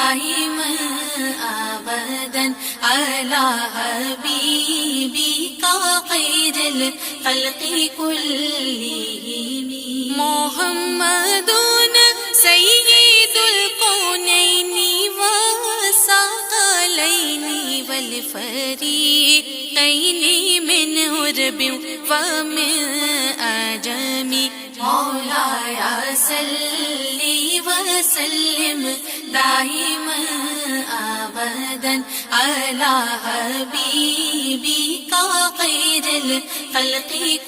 دائما ابدا على حبيبك خير الخلق كلهم محمد سيد الكونين والثقلين والفريقين من عرب ومن عجم مولاي صل وسلم دائما ابدا على حبيبك خير الخلق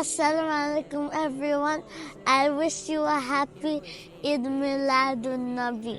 Assalamu alaikum everyone. I wish you a happy Eid Miladun Nabi.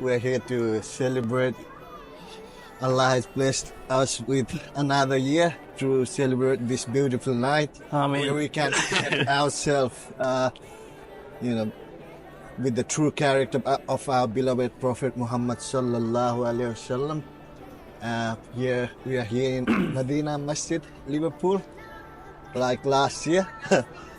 we are here to celebrate. Allah has blessed us with another year to celebrate this beautiful night. Amen. Where we can ourselves, with the true character of our beloved Prophet Muhammad sallallahu alaihi wasallam. Here we are here in Medina Masjid, Liverpool, like last year.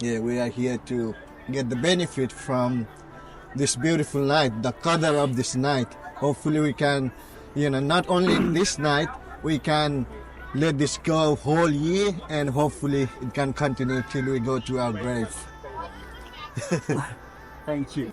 yeah, we are here to get the benefit from this beautiful night, the qadr of this night. Hopefully we can, not only in this night, we can let this go whole year, and hopefully it can continue till we go to our grave. Thank you.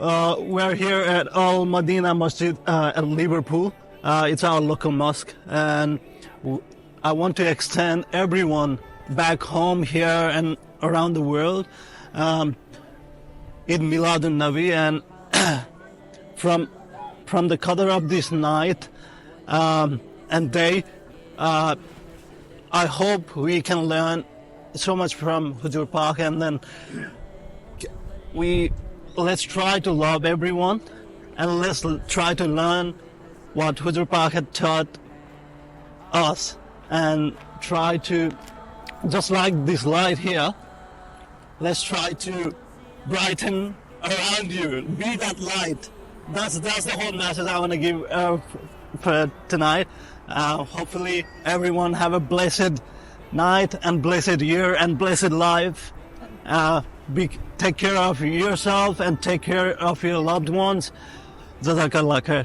We are here at Al Madina Masjid at Liverpool. It's our local mosque, and I want to extend everyone back home here and around the world Eid Miladun Nabi, and from the qadr of this night and day, I hope we can learn so much from Huzur Pak, and then let's try to love everyone, and let's try to learn what Huzur Pak had taught us, and try to, just like this light here, let's try to brighten around you, be that light. That's the whole message I want to give for tonight. Hopefully everyone have a blessed night and blessed year and blessed life. Take care of yourself and take care of your loved ones. Jazakallah khair.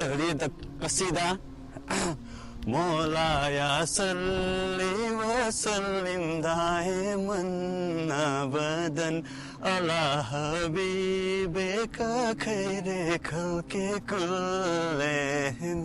read the qasida. مولاي صل وسلم دائما ابدا على حبيبك خير خلق كلهم.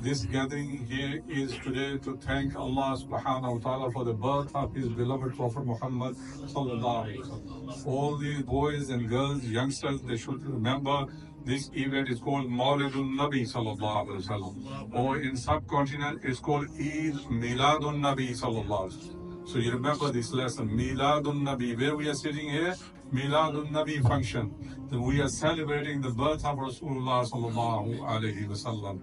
This gathering here is today to thank Allah subhanahu wa ta'ala for the birth of his beloved Prophet Muhammad sallallahu alaihi wasallam. All these boys and girls, youngsters, they should remember this event is called Mawlidun Nabi sallallahu alaihi wasallam, or in subcontinent it's called Eid Miladun Nabi sallallahu alaihi wasallam. So you remember this lesson, Miladun Nabi, where we are sitting here, Miladun Nabi function. Then we are celebrating the birth of Rasulullah sallallahu alaihi wasallam.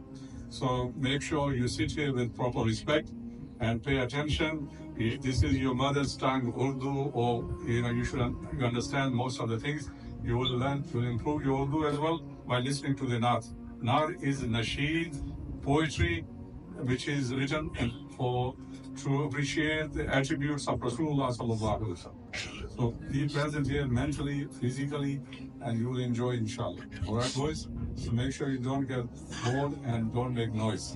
So make sure you sit here with proper respect and pay attention. If this is your mother's tongue, Urdu, or you should understand most of the things. You will learn to improve your Urdu as well by listening to the Naat. Naat is nasheed, poetry, which is written to appreciate the attributes of Rasulullah sallallahu alaihi wasallam. So be present here mentally, physically, and you will enjoy, inshallah. All right, boys? So make sure you don't get bored and don't make noise.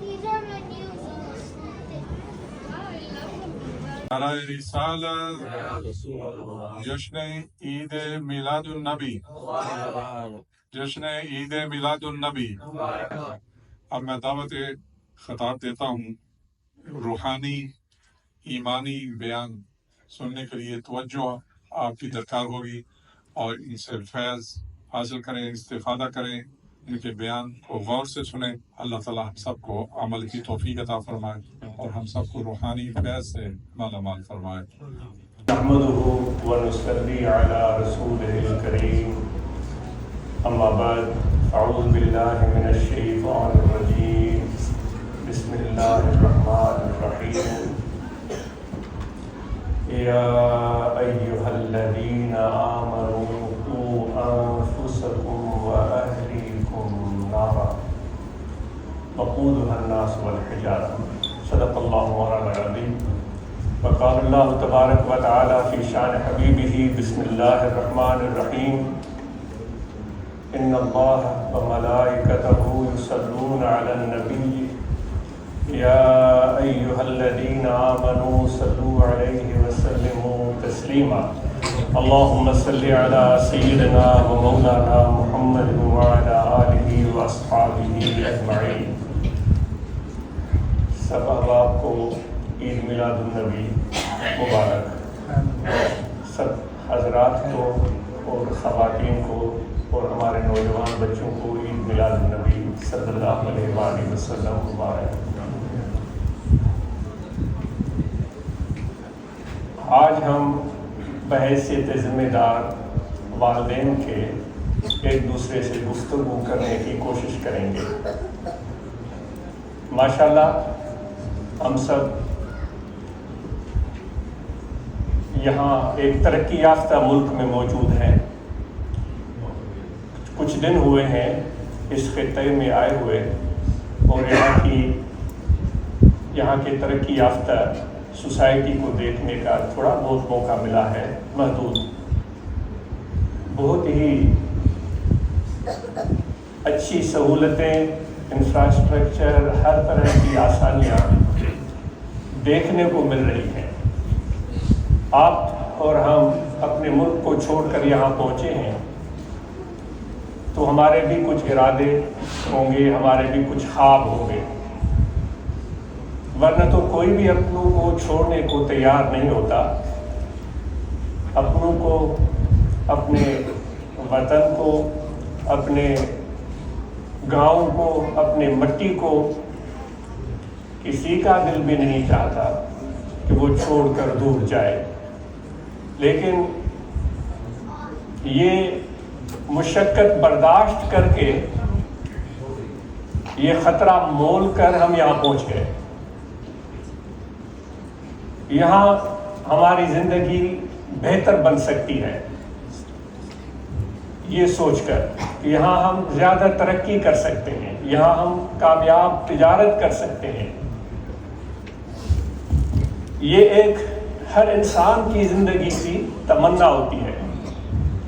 These are my new برائے رسالت جشن عید میلاد النبی، جشن عید میلاد النبی۔ اب میں دعوت خطاب دیتا ہوں، روحانی ایمانی بیان سننے کے لیے توجہ آپ کی درکار ہوگی، اور ان سے فیض حاصل کریں، استفادہ کریں، ان کے بیان کو غور سے سنیں۔ اللہ تعالیٰ ہم سب کو عمل کی توفیق عطا فرمائے اور ہم سب کو روحانی فیض سے مالا مال فرمائے۔ نحمده ونصلي على رسوله الكريم، أما بعد، أعوذ بالله من الشيطان الرجيم، بسم الله الرحمن الرحيم، يا أيها الذين آمنوا قوا أنفسكم وأهليكم نارا وقودها الناس والحجارة، صدق الله مولانا العظيم۔ وقال الله تبارك وتعالى في شان حبيبه، بسم الله الرحمن الرحيم، إن الله وملائكته يصلون على النبي يا أيها الذين آمنوا صلوا عليه وسلموا تسليما، اللهم صل على سيدنا ومولانا محمد وعلى آله وأصحابه أجمعين۔ سب احباب کو عید میلاد النبی مبارک، سب حضرات کو اور خواتین کو اور ہمارے نوجوان بچوں کو عید میلاد النبی صلی اللہ علیہ وآلہ وسلم مبارک۔ آج ہم بحیثیت ذمہ دار والدین کے ایک دوسرے سے گفتگو کرنے کی کوشش کریں گے۔ ماشاءاللہ ہم سب یہاں ایک ترقی یافتہ ملک میں موجود ہیں، کچھ دن ہوئے ہیں اس خطے میں آئے ہوئے، اور یہاں کے ترقی یافتہ سوسائٹی کو دیکھنے کا تھوڑا بہت موقع ملا ہے، محدود۔ بہت ہی اچھی سہولتیں، انفراسٹرکچر، ہر طرح کی آسانیاں دیکھنے کو مل رہی ہیں۔ آپ اور ہم اپنے ملک کو چھوڑ کر یہاں پہنچے ہیں، تو ہمارے بھی کچھ ارادے ہوں گے، ہمارے بھی کچھ خواب ہوں گے، ورنہ تو کوئی بھی اپنوں کو چھوڑنے کو تیار نہیں ہوتا۔ اپنوں کو، اپنے وطن کو، اپنے گاؤں کو، اپنے مٹی کو کسی کا دل بھی نہیں چاہتا کہ وہ چھوڑ کر دور جائے، لیکن یہ مشقت برداشت کر کے، یہ خطرہ مول کر ہم یہاں پہنچ گئے۔ یہاں ہماری زندگی بہتر بن سکتی ہے، یہ سوچ کر کہ یہاں ہم زیادہ ترقی کر سکتے ہیں، یہاں ہم کامیاب تجارت کر سکتے ہیں۔ یہ ایک ہر انسان کی زندگی کی تمنا ہوتی ہے،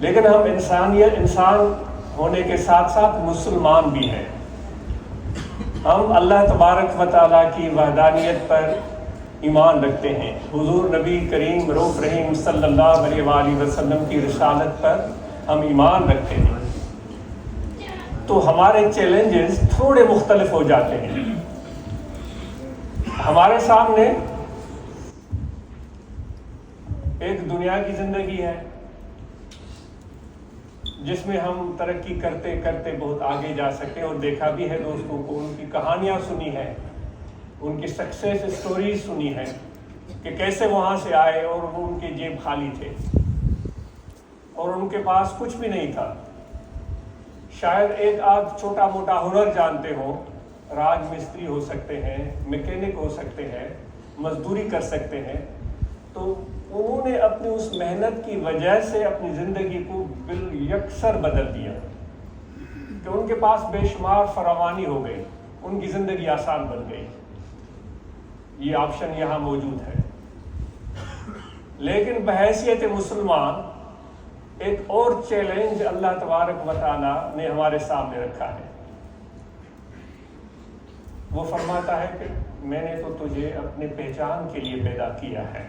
لیکن ہم انسان ہونے کے ساتھ ساتھ مسلمان بھی ہیں۔ ہم اللہ تبارک و تعالیٰ کی وحدانیت پر ایمان رکھتے ہیں، حضور نبی کریم رؤوف رحیم صلی اللہ علیہ وآلہ وسلم کی رسالت پر ہم ایمان رکھتے ہیں، تو ہمارے چیلنجز تھوڑے مختلف ہو جاتے ہیں۔ ہمارے سامنے ایک دنیا کی زندگی ہے جس میں ہم ترقی کرتے کرتے بہت آگے جا سکتے ہیں، اور دیکھا بھی ہے دوستوں کو، ان کی کہانیاں سنی ہیں، ان کی سکسیس سٹوریز سنی ہیں کہ کیسے وہاں سے آئے اور وہ ان کے جیب خالی تھے اور ان کے پاس کچھ بھی نہیں تھا۔ شاید ایک آدھ چھوٹا موٹا ہنر جانتے ہوں، راج مستری ہو سکتے ہیں، میکینک ہو سکتے ہیں، مزدوری کر سکتے ہیں، تو انہوں نے اپنی اس محنت کی وجہ سے اپنی زندگی کو بالیکسر بدل دیا کہ ان کے پاس بے شمار فراوانی ہو گئی، ان کی زندگی آسان بن گئی۔ یہ آپشن یہاں موجود ہے، لیکن بحیثیت مسلمان ایک اور چیلنج اللہ تبارک و تعالیٰ نے ہمارے سامنے رکھا ہے۔ وہ فرماتا ہے کہ میں نے تو تجھے اپنے پہچان کے لیے پیدا کیا ہے،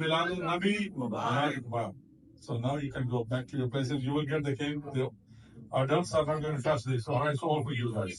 Milad Nabi Mubarak. So now you can go back to your places. You will get the cake. The adults are not going to touch this. All right, it's all for you guys.